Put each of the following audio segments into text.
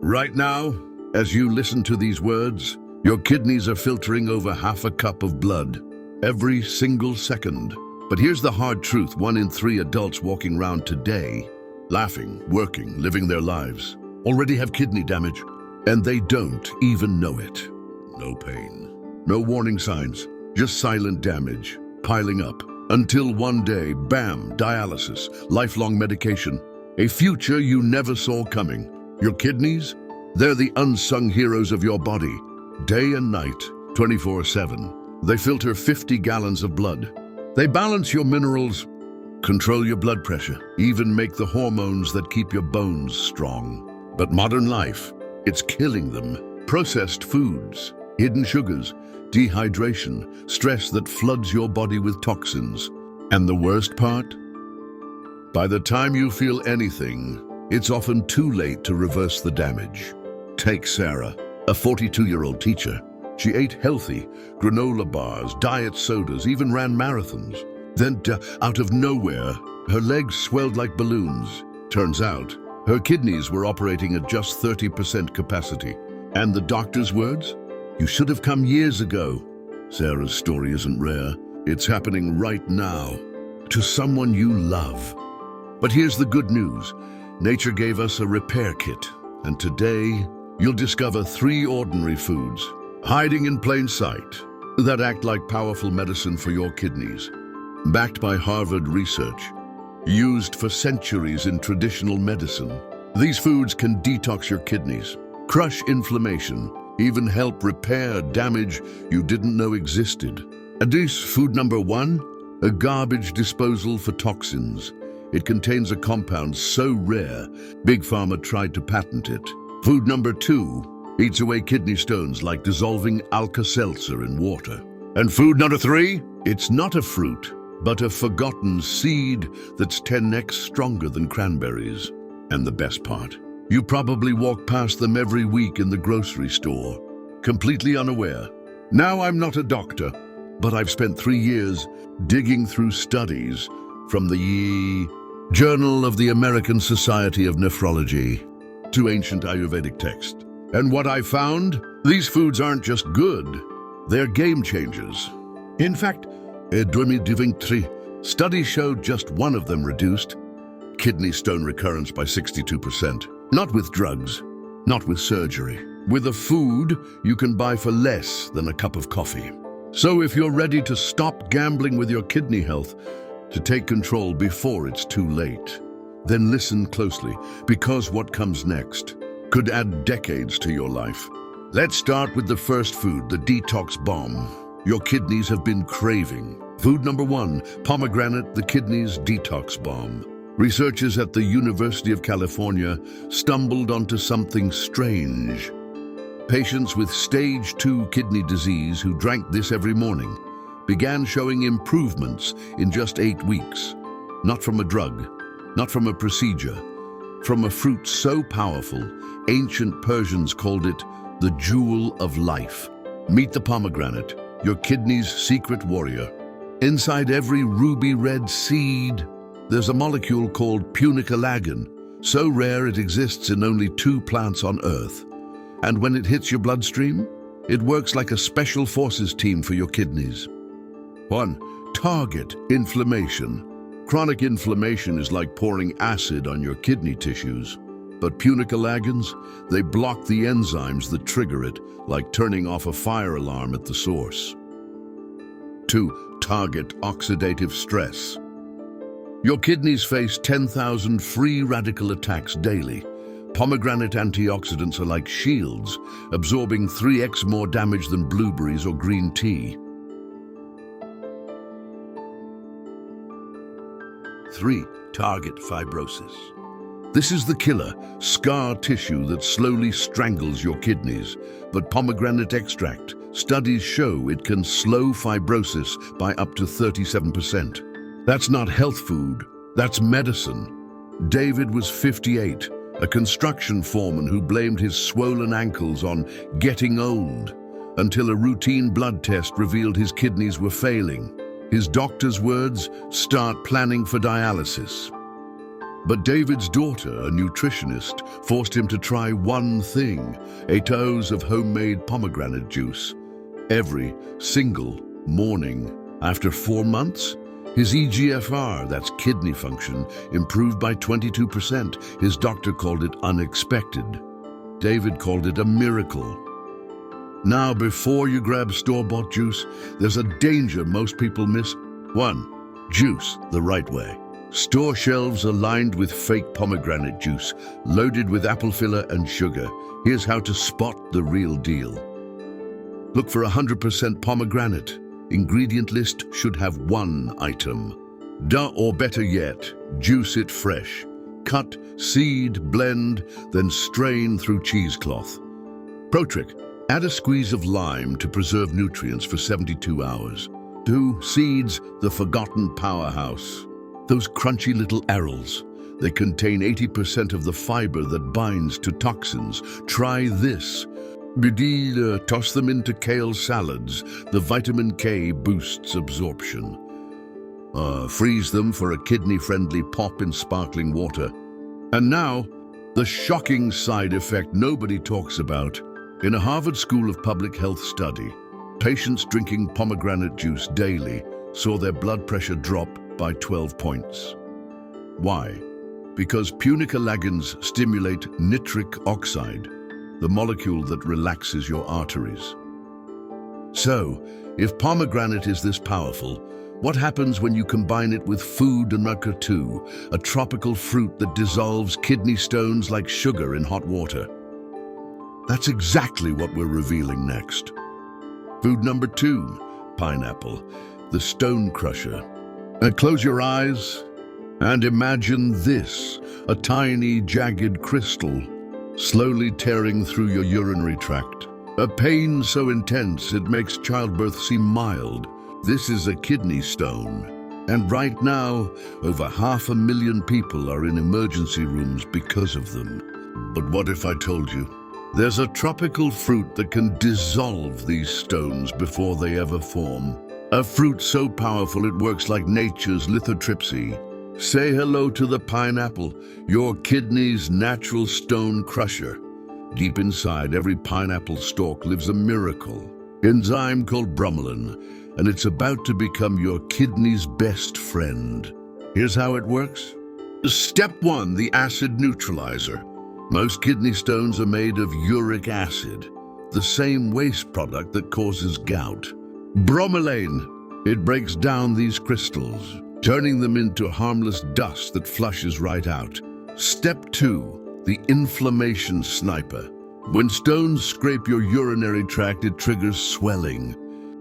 Right now, as you listen to these words, your kidneys are filtering over half a cup of blood every single second. But here's the hard truth: 1 in 3 adults walking around today, laughing, working, living their lives, already have kidney damage, and they don't even know it. No pain, no warning signs, just silent damage, piling up, until one day, bam, dialysis, lifelong medication, a future you never saw coming. Your kidneys, they're the unsung heroes of your body. Day and night, 24/7. They filter 50 gallons of blood. They balance your minerals, control your blood pressure, even make the hormones that keep your bones strong. But modern life, it's killing them. Processed foods, hidden sugars, dehydration, stress that floods your body with toxins. And the worst part? By the time you feel anything, it's often too late to reverse the damage. Take Sarah, a 42-year-old teacher. She ate healthy, granola bars, diet sodas, even ran marathons. Then, out of nowhere, her legs swelled like balloons. Turns out, her kidneys were operating at just 30% capacity. And the doctor's words? "You should have come years ago." Sarah's story isn't rare. It's happening right now, to someone you love. But here's the good news. Nature gave us a repair kit, and today, you'll discover 3 ordinary foods, hiding in plain sight, that act like powerful medicine for your kidneys. Backed by Harvard Research, used for centuries in traditional medicine. These foods can detox your kidneys, crush inflammation, even help repair damage you didn't know existed. And this food number 1, a garbage disposal for toxins. It contains a compound so rare, Big Pharma tried to patent it. Food number 2 eats away kidney stones like dissolving Alka-Seltzer in water. And food number 3, it's not a fruit, but a forgotten seed that's 10x stronger than cranberries. And the best part, you probably walk past them every week in the grocery store, completely unaware. Now, I'm not a doctor, but I've spent 3 years digging through studies from the Journal of the American Society of Nephrology to ancient Ayurvedic texts. And what I found? These foods aren't just good, they're game changers. In fact, studies showed just one of them reduced kidney stone recurrence by 62%. Not with drugs, not with surgery, with a food you can buy for less than a cup of coffee. So if you're ready to stop gambling with your kidney health, to take control before it's too late, then listen closely, because what comes next could add decades to your life. Let's start with the first food, the detox bomb your kidneys have been craving. Food number 1, pomegranate, the kidneys detox bomb. Researchers at the University of California stumbled onto something strange. Patients with stage 2 kidney disease who drank this every morning began showing improvements in just 8 weeks. Not from a drug, not from a procedure, from a fruit so powerful, ancient Persians called it the jewel of life. Meet the pomegranate, your kidney's secret warrior. Inside every ruby red seed, there's a molecule called punicalagin, so rare it exists in only 2 plants on Earth. And when it hits your bloodstream, it works like a special forces team for your kidneys. 1. Target inflammation. Chronic inflammation is like pouring acid on your kidney tissues. But punicalagins, they block the enzymes that trigger it, like turning off a fire alarm at the source. 2. Target oxidative stress. Your kidneys face 10,000 free radical attacks daily. Pomegranate antioxidants are like shields, absorbing 3x more damage than blueberries or green tea. 3. Target fibrosis. This is the killer, scar tissue that slowly strangles your kidneys. But pomegranate extract, studies show it can slow fibrosis by up to 37%. That's not health food, that's medicine. David was 58, a construction foreman who blamed his swollen ankles on getting old, until a routine blood test revealed his kidneys were failing. His doctor's words: start planning for dialysis. But David's daughter, a nutritionist, forced him to try one thing: 8 ounces of homemade pomegranate juice every single morning. After 4 months, his EGFR, that's kidney function, improved by 22%. His doctor called it unexpected. David called it a miracle. Now, before you grab store-bought juice, there's a danger most people miss. 1. Juice the right way. Store shelves are lined with fake pomegranate juice, loaded with apple filler and sugar. Here's how to spot the real deal. Look for 100% pomegranate. Ingredient list should have one item. Or better yet, juice it fresh. Cut, seed, blend, then strain through cheesecloth. Pro trick: add a squeeze of lime to preserve nutrients for 72 hours. 2. Seeds, the forgotten powerhouse. Those crunchy little arils. They contain 80% of the fiber that binds to toxins. Try this. Toss them into kale salads. The vitamin K boosts absorption. Freeze them for a kidney-friendly pop in sparkling water. And now, the shocking side effect nobody talks about. In a Harvard School of Public Health study, patients drinking pomegranate juice daily saw their blood pressure drop by 12 points. Why? Because punicalagins stimulate nitric oxide, the molecule that relaxes your arteries. So, if pomegranate is this powerful, what happens when you combine it with food Nuka 2, a tropical fruit that dissolves kidney stones like sugar in hot water? That's exactly what we're revealing next. Food number 2, pineapple, the stone crusher. Close your eyes and imagine this: a tiny, jagged crystal slowly tearing through your urinary tract. A pain so intense it makes childbirth seem mild. This is a kidney stone. And right now, over 500,000 people are in emergency rooms because of them. But what if I told you there's a tropical fruit that can dissolve these stones before they ever form? A fruit so powerful it works like nature's lithotripsy. Say hello to the pineapple, your kidney's natural stone crusher. Deep inside every pineapple stalk lives a miracle, enzyme called Bromelain, and it's about to become your kidney's best friend. Here's how it works. Step 1, the acid neutralizer. Most kidney stones are made of uric acid, the same waste product that causes gout. Bromelain, it breaks down these crystals, turning them into harmless dust that flushes right out. Step 2, the inflammation sniper. When stones scrape your urinary tract, it triggers swelling,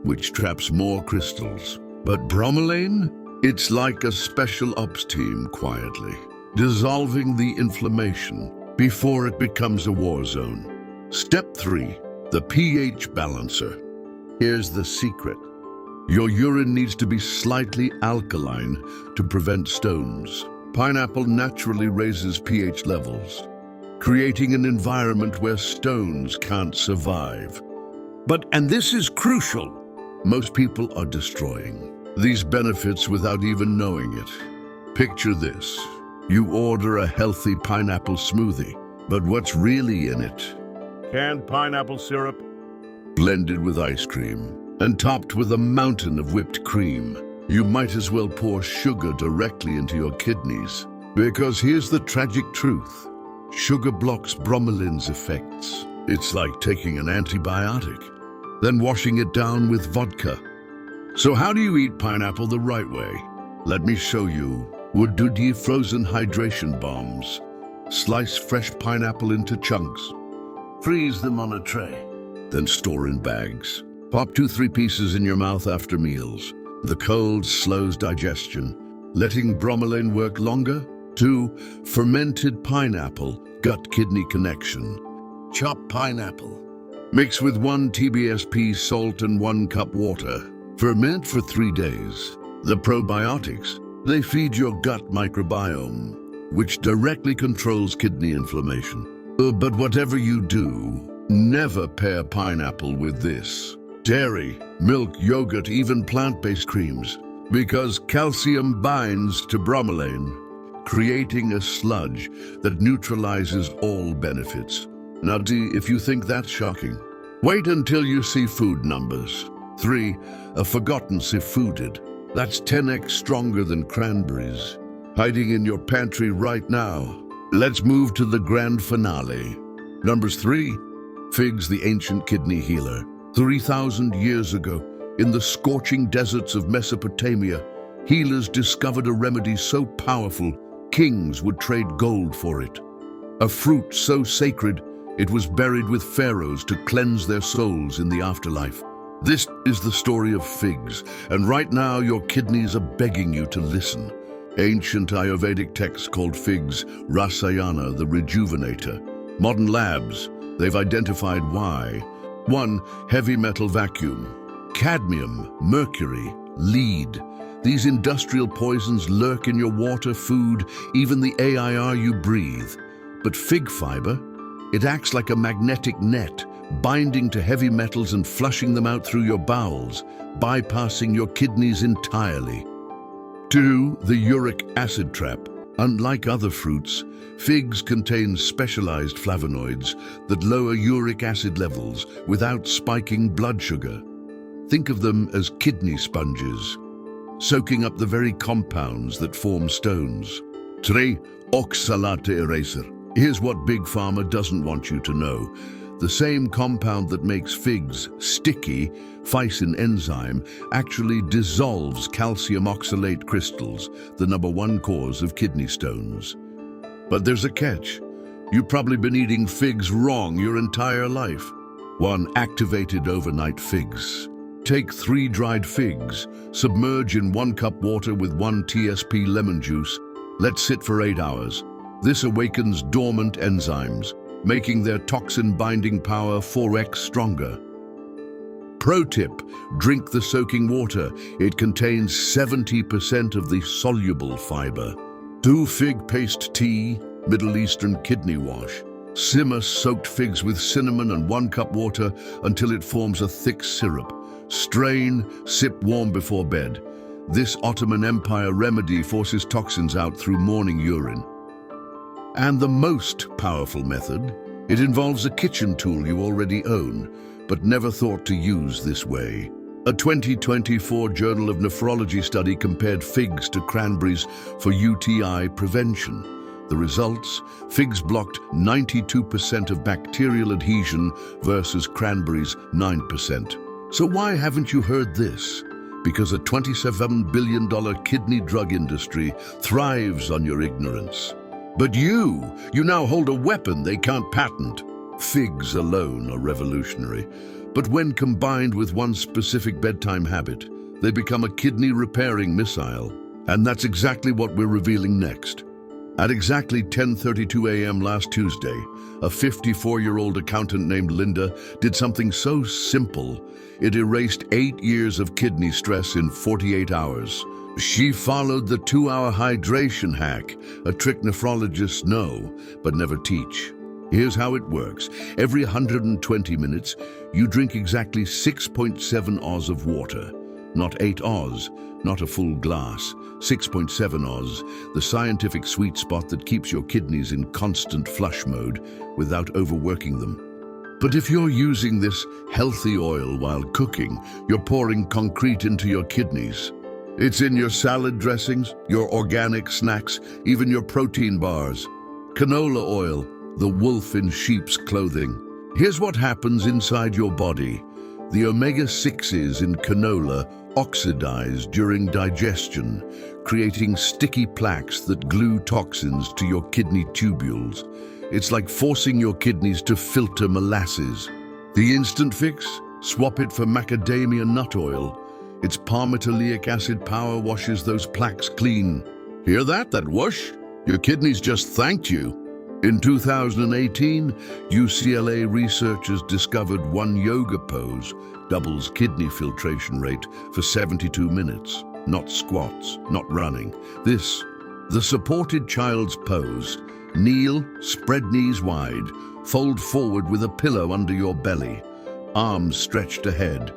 which traps more crystals. But Bromelain, it's like a special ops team quietly, dissolving the inflammation before it becomes a war zone. Step 3, the pH balancer. Here's the secret. Your urine needs to be slightly alkaline to prevent stones. Pineapple naturally raises pH levels, creating an environment where stones can't survive. And this is crucial, most people are destroying these benefits without even knowing it. Picture this. You order a healthy pineapple smoothie, but what's really in it? Canned pineapple syrup, blended with ice cream, and topped with a mountain of whipped cream. You might as well pour sugar directly into your kidneys. Because here's the tragic truth. Sugar blocks bromelain's effects. It's like taking an antibiotic, then washing it down with vodka. So how do you eat pineapple the right way? Let me show you. Would do defrozen hydration bombs. Slice fresh pineapple into chunks. Freeze them on a tray, then store in bags. Pop 2-3 pieces in your mouth after meals. The cold slows digestion, letting bromelain work longer. 2. Fermented pineapple, gut-kidney connection. Chop pineapple. Mix with 1 TBSP salt and 1 cup water. Ferment for 3 days. The probiotics, they feed your gut microbiome, which directly controls kidney inflammation. But whatever you do, never pair pineapple with this: dairy, milk, yogurt, even plant-based creams, because calcium binds to bromelain. creating a sludge that neutralizes all benefits. Now, if you think that's shocking, wait until you see food numbers. 3. A forgotten seafooded. That's 10x stronger than cranberries, hiding in your pantry right now. Let's move to the grand finale. Numbers 3. Figs, the ancient kidney healer. 3,000 years ago, in the scorching deserts of Mesopotamia, healers discovered a remedy so powerful, kings would trade gold for it. A fruit so sacred, it was buried with pharaohs to cleanse their souls in the afterlife. This is the story of figs, and right now your kidneys are begging you to listen. Ancient Ayurvedic texts called figs Rasayana, the rejuvenator. Modern labs, they've identified why. 1. Heavy metal vacuum. Cadmium, mercury, lead. These industrial poisons lurk in your water, food, even the air you breathe. But fig fiber, it acts like a magnetic net, binding to heavy metals and flushing them out through your bowels, bypassing your kidneys entirely. 2. The uric acid trap. Unlike other fruits, figs contain specialized flavonoids that lower uric acid levels without spiking blood sugar. Think of them as kidney sponges, soaking up the very compounds that form stones. 3. Oxalate eraser. Here's what Big Pharma doesn't want you to know. The same compound that makes figs sticky, physin enzyme, actually dissolves calcium oxalate crystals, the #1 cause of kidney stones. But there's a catch. You've probably been eating figs wrong your entire life. 1. Activated overnight figs. Take 3 dried figs, submerge in 1 cup water with 1 TSP lemon juice. Let sit for 8 hours. This awakens dormant enzymes, making their toxin-binding power 4x stronger. Pro tip, drink the soaking water. It contains 70% of the soluble fiber. 2. Fig paste tea, Middle Eastern kidney wash. Simmer soaked figs with cinnamon and 1 cup water until it forms a thick syrup. Strain, sip warm before bed. This Ottoman Empire remedy forces toxins out through morning urine. And the most powerful method, it involves a kitchen tool you already own, but never thought to use this way. A 2024 Journal of Nephrology study compared figs to cranberries for UTI prevention. The results, figs blocked 92% of bacterial adhesion versus cranberries 9%. So why haven't you heard this? Because a $27 billion kidney drug industry thrives on your ignorance. But you now hold a weapon they can't patent. Figs alone are revolutionary, but when combined with one specific bedtime habit, they become a kidney-repairing missile. And that's exactly what we're revealing next. At exactly 10:32 a.m. last Tuesday, a 54-year-old accountant named Linda did something so simple, it erased 8 years of kidney stress in 48 hours. She followed the 2-hour hydration hack, a trick nephrologists know but never teach. Here's how it works. Every 120 minutes, you drink exactly 6.7 Oz of water. Not 8 Oz, not a full glass. 6.7 Oz, the scientific sweet spot that keeps your kidneys in constant flush mode without overworking them. But if you're using this healthy oil while cooking, you're pouring concrete into your kidneys. It's in your salad dressings, your organic snacks, even your protein bars. Canola oil, the wolf in sheep's clothing. Here's what happens inside your body. The omega-6s in canola oxidize during digestion, creating sticky plaques that glue toxins to your kidney tubules. It's like forcing your kidneys to filter molasses. The instant fix? Swap it for macadamia nut oil. Its palmitoleic acid power washes those plaques clean. Hear that? That whoosh? Your kidneys just thanked you. In 2018, UCLA researchers discovered one yoga pose doubles kidney filtration rate for 72 minutes. Not squats, not running. The supported child's pose. Kneel, spread knees wide, fold forward with a pillow under your belly. Arms stretched ahead.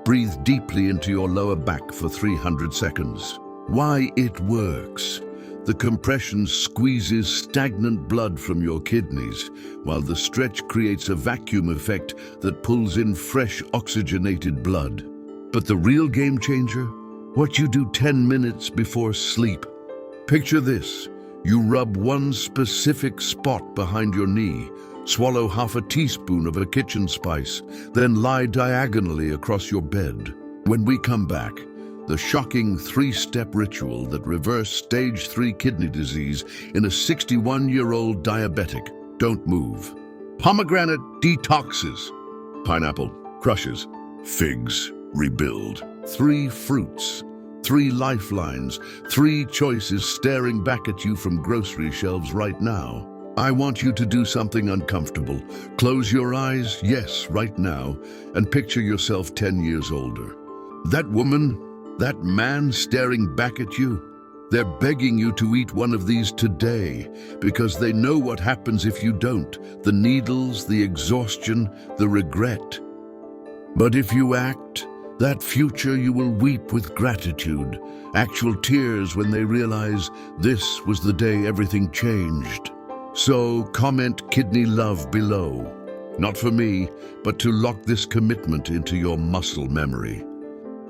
Breathe deeply into your lower back for 300 seconds. Why it works. The compression squeezes stagnant blood from your kidneys, while the stretch creates a vacuum effect that pulls in fresh oxygenated blood. But the real game changer? What you do 10 minutes before sleep. Picture this. You rub one specific spot behind your knee, swallow half a teaspoon of a kitchen spice, then lie diagonally across your bed. When we come back, the shocking 3-step ritual that reversed stage 3 kidney disease in a 61-year-old diabetic. Don't move. Pomegranate detoxes. Pineapple crushes. Figs rebuild. 3 fruits. 3 lifelines. 3 choices staring back at you from grocery shelves right now. I want you to do something uncomfortable. Close your eyes, yes, right now, and picture yourself 10 years older. That woman, that man staring back at you, they're begging you to eat one of these today because they know what happens if you don't. The needles, the exhaustion, the regret. But if you act, that future you will weep with gratitude, actual tears when they realize this was the day everything changed. So comment kidney love below. Not for me, but to lock this commitment into your muscle memory.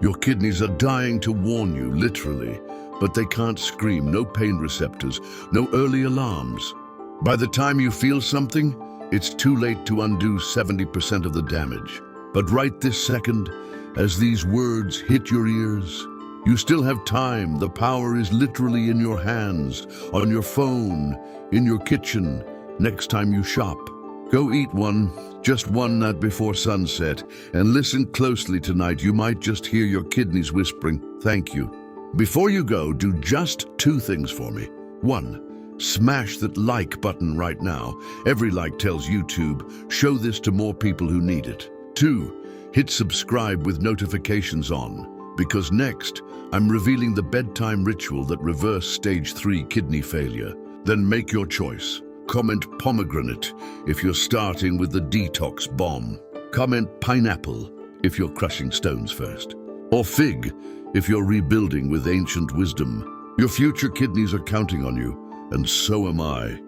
Your kidneys are dying to warn you, literally, but they can't scream, no pain receptors, no early alarms. By the time you feel something, it's too late to undo 70% of the damage. But right this second, as these words hit your ears, you still have time. The power is literally in your hands, on your phone, in your kitchen, next time you shop. Go eat one, just one night before sunset, and listen closely tonight. You might just hear your kidneys whispering, thank you. Before you go, do just 2 things for me. 1, smash that like button right now. Every like tells YouTube, show this to more people who need it. 2, hit subscribe with notifications on, because next, I'm revealing the bedtime ritual that reversed stage 3 kidney failure. Then make your choice. Comment pomegranate if you're starting with the detox bomb. Comment pineapple if you're crushing stones first. Or fig if you're rebuilding with ancient wisdom. Your future kidneys are counting on you, and so am I.